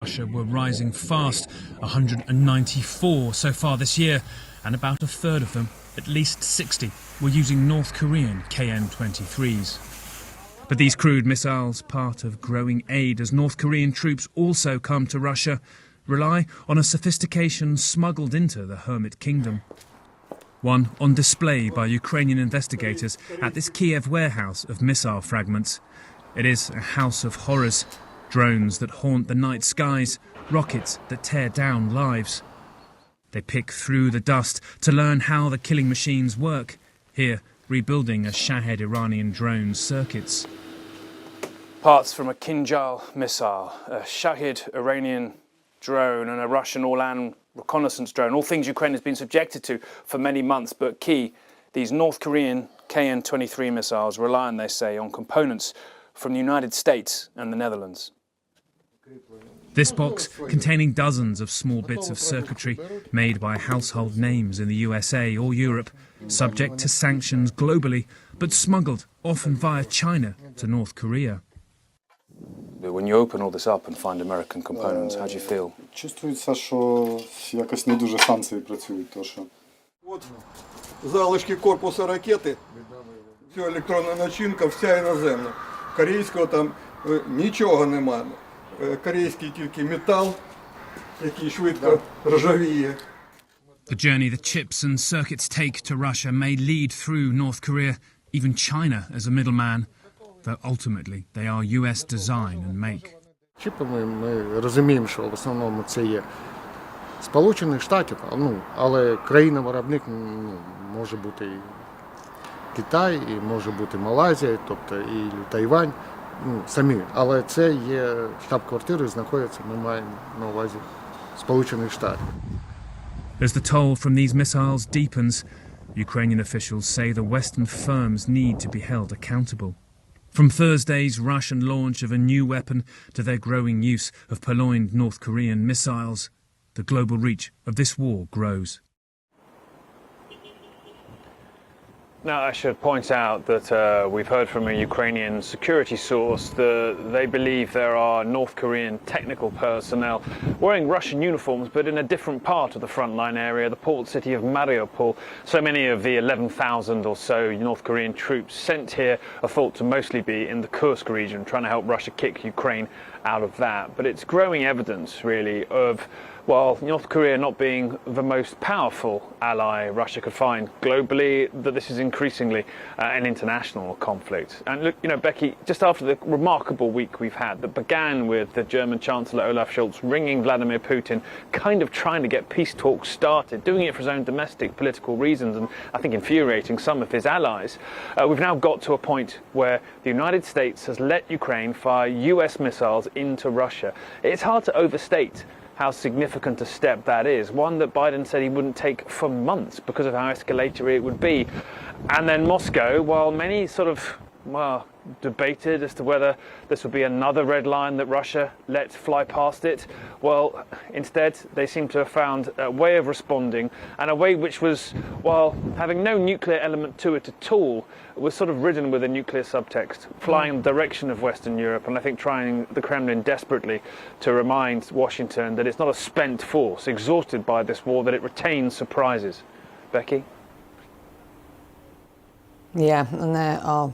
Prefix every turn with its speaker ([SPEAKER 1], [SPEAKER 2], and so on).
[SPEAKER 1] Russia were rising fast, 194 so far this year, and about a third of them, at least 60, were using North Korean KN-23s. But these crude missiles, part of growing aid as North Korean troops also come to Russia, rely on a sophistication smuggled into the Hermit Kingdom. One on display by Ukrainian investigators at this Kiev warehouse of missile fragments. It is a house of horrors. Drones that haunt the night skies, rockets that tear down lives. They pick through the dust to learn how the killing machines work, here rebuilding a Shahed Iranian drone's circuits. Parts from a Kinjal missile, a Shahed Iranian drone and a Russian Orlan reconnaissance drone, all things Ukraine has been subjected to for many months, but key, these North Korean KN-23 missiles rely on, they say, on components from the United States and the Netherlands. This box, containing dozens of small bits of circuitry made by household names in the USA or Europe, subject to sanctions globally, but smuggled, often via China, to North Korea. When you open all this up and find American components, how do you feel?
[SPEAKER 2] Чувствується, що якось не дуже санкції працюють, то що.
[SPEAKER 3] От залишки корпусу ракети, вся електронна начинка, вся іноземна. Корейського там нічого немає. Корейський тільки метал, який швидко ржавіє.
[SPEAKER 1] The journey the chips and circuits take to Russia may lead through North Korea, even China as a middleman, though ultimately they are US design and make.
[SPEAKER 4] Чіпи ми розуміємо, що в основному це є Сполучених Штатів, але країна-виробник може бути і Китай, і може бути Малайзія, тобто і Тайвань, самі. Але це є штаб-квартири, знаходяться, ми маємо на увазі Сполучених Штатів.
[SPEAKER 1] As the toll from these missiles deepens, Ukrainian officials say the Western firms need to be held accountable. From Thursday's Russian launch of a new weapon to their growing use of purloined North Korean missiles, the global reach of this war grows. Now, I should point out that we've heard from a Ukrainian security source that they believe there are North Korean technical personnel wearing Russian uniforms, but in a different part of the frontline area, the port city of Mariupol. So many of the 11,000 or so North Korean troops sent here are thought to mostly be in the Kursk region, trying to help Russia kick Ukraine out of that. But it's growing evidence, really, of North Korea not being the most powerful ally Russia could find globally, that this is increasingly an international conflict. And look, Becky, just after the remarkable week we've had that began with the German Chancellor Olaf Scholz ringing Vladimir Putin, kind of trying to get peace talks started, doing it for his own domestic political reasons and I think infuriating some of his allies, we've now got to a point where the United States has let Ukraine fire US missiles into Russia. It's hard to overstate how significant a step that is, one that Biden said he wouldn't take for months because of how escalatory it would be. And then Moscow, while many sort of, debated as to whether this would be another red line that Russia let fly past it, instead they seem to have found a way of responding, and a way which was, while having no nuclear element to it at all, was sort of ridden with a nuclear subtext, flying in the direction of Western Europe, and I think trying the Kremlin desperately to remind Washington that it's not a spent force, exhausted by this war, that it retains surprises. Becky?
[SPEAKER 5] Yeah, and